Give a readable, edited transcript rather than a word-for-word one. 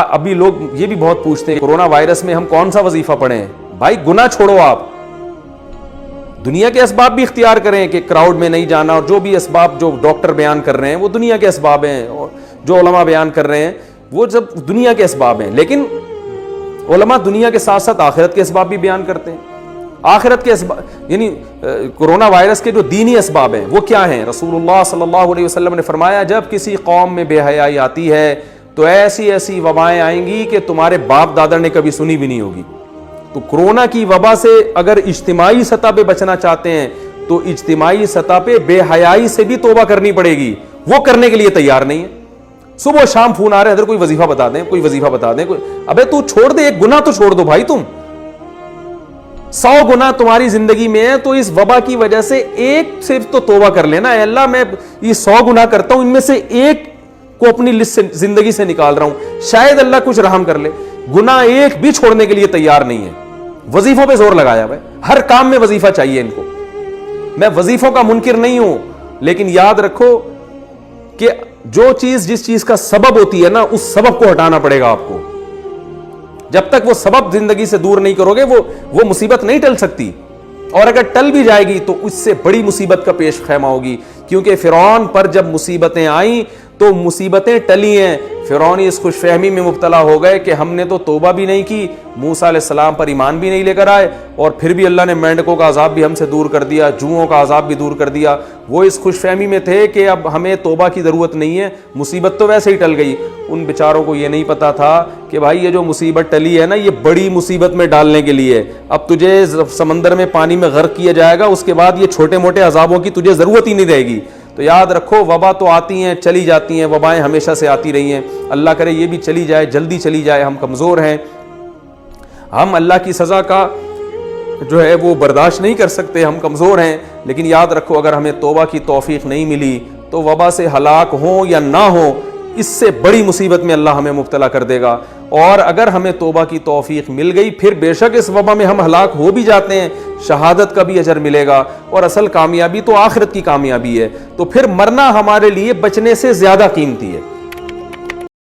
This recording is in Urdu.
ابھی لوگ یہ بھی بہت پوچھتے ہیں کورونا وائرس میں ہم کون سا وظیفہ پڑھیں؟ بھائی گناہ چھوڑو، آپ دنیا کے اسباب بھی اختیار کریں کہ کراؤڈ میں نہیں جانا، اور جو بھی اسباب جو ڈاکٹر بیان کر رہے ہیں وہ دنیا کے اسباب ہیں، اور جو علماء بیان کر رہے ہیں وہ سب دنیا کے اسباب ہیں، لیکن علماء دنیا کے ساتھ ساتھ آخرت کے اسباب بھی بیان کرتے ہیں۔ آخرت کے اسباب یعنی کورونا وائرس کے جو دینی اسباب ہیں وہ کیا ہیں؟ رسول اللہ صلی اللہ علیہ وسلم نے فرمایا جب کسی قوم میں بے حیائی آتی ہے تو ایسی ایسی وبائیں آئیں گی کہ تمہارے باپ دادا نے کبھی سنی بھی نہیں ہوگی۔ تو کورونا کی وبا سے اگر اجتماعی سطح پہ بچنا چاہتے ہیں تو اجتماعی سطح پہ بے حیائی سے بھی توبہ کرنی پڑے گی، وہ کرنے کے لیے تیار نہیں ہے۔ صبح شام فون آ رہے ہیں ادھر کوئی وظیفہ بتا دیں، کوئی وظیفہ بتا دیں، ابے تو چھوڑ دے، ایک گناہ تو چھوڑ دو بھائی، تم 100 گناہ تمہاری زندگی میں ہے تو اس وبا کی وجہ سے ایک صرف تو توبہ کر لینا، اے اللہ میں یہ 100 گناہ کرتا ہوں، ان میں سے ایک کو اپنی لسٹ سے زندگی سے نکال رہا ہوں، شاید اللہ کچھ رحم کر لے۔ گناہ ایک بھی چھوڑنے کے لیے تیار نہیں ہے، وظیفوں پہ زور لگایا ہوا ہے، ہر کام میں وظیفہ چاہیے ان کو۔ میں وظیفوں کا منکر نہیں ہوں، لیکن یاد رکھو کہ جو چیز جس چیز کا سبب ہوتی ہے نا، اس سبب کو ہٹانا پڑے گا آپ کو۔ جب تک وہ سبب زندگی سے دور نہیں کرو گے وہ مصیبت نہیں ٹل سکتی، اور اگر ٹل بھی جائے گی تو اس سے بڑی مصیبت کا پیش خیمہ ہوگی، کیونکہ فرعون پر جب مصیبتیں آئیں تو مصیبتیں ٹلی ہیں، فرعون اس خوش فہمی میں مبتلا ہو گئے کہ ہم نے تو توبہ بھی نہیں کی، موسیٰ علیہ السلام پر ایمان بھی نہیں لے کر آئے، اور پھر بھی اللہ نے مینڈکوں کا عذاب بھی ہم سے دور کر دیا، جوؤں کا عذاب بھی دور کر دیا۔ وہ اس خوش فہمی میں تھے کہ اب ہمیں توبہ کی ضرورت نہیں ہے، مصیبت تو ویسے ہی ٹل گئی۔ ان بیچاروں کو یہ نہیں پتا تھا کہ بھائی یہ جو مصیبت ٹلی ہے نا، یہ بڑی مصیبت میں ڈالنے کے لیے، اب تجھے سمندر میں پانی میں غرق کیا جائے گا، اس کے بعد یہ چھوٹے موٹے عذابوں کی تجھے ضرورت ہی نہیں رہے گی۔ تو یاد رکھو وبا تو آتی ہیں چلی جاتی ہیں، وبائیں ہمیشہ سے آتی رہی ہیں، اللہ کرے یہ بھی چلی جائے، جلدی چلی جائے۔ ہم کمزور ہیں، ہم اللہ کی سزا کا جو ہے وہ برداشت نہیں کر سکتے، ہم کمزور ہیں، لیکن یاد رکھو اگر ہمیں توبہ کی توفیق نہیں ملی تو وبا سے ہلاک ہوں یا نہ ہوں، اس سے بڑی مصیبت میں اللہ ہمیں مبتلا کر دے گا۔ اور اگر ہمیں توبہ کی توفیق مل گئی، پھر بے شک اس وبا میں ہم ہلاک ہو بھی جاتے ہیں، شہادت کا بھی اجر ملے گا، اور اصل کامیابی تو آخرت کی کامیابی ہے۔ تو پھر مرنا ہمارے لیے بچنے سے زیادہ قیمتی ہے۔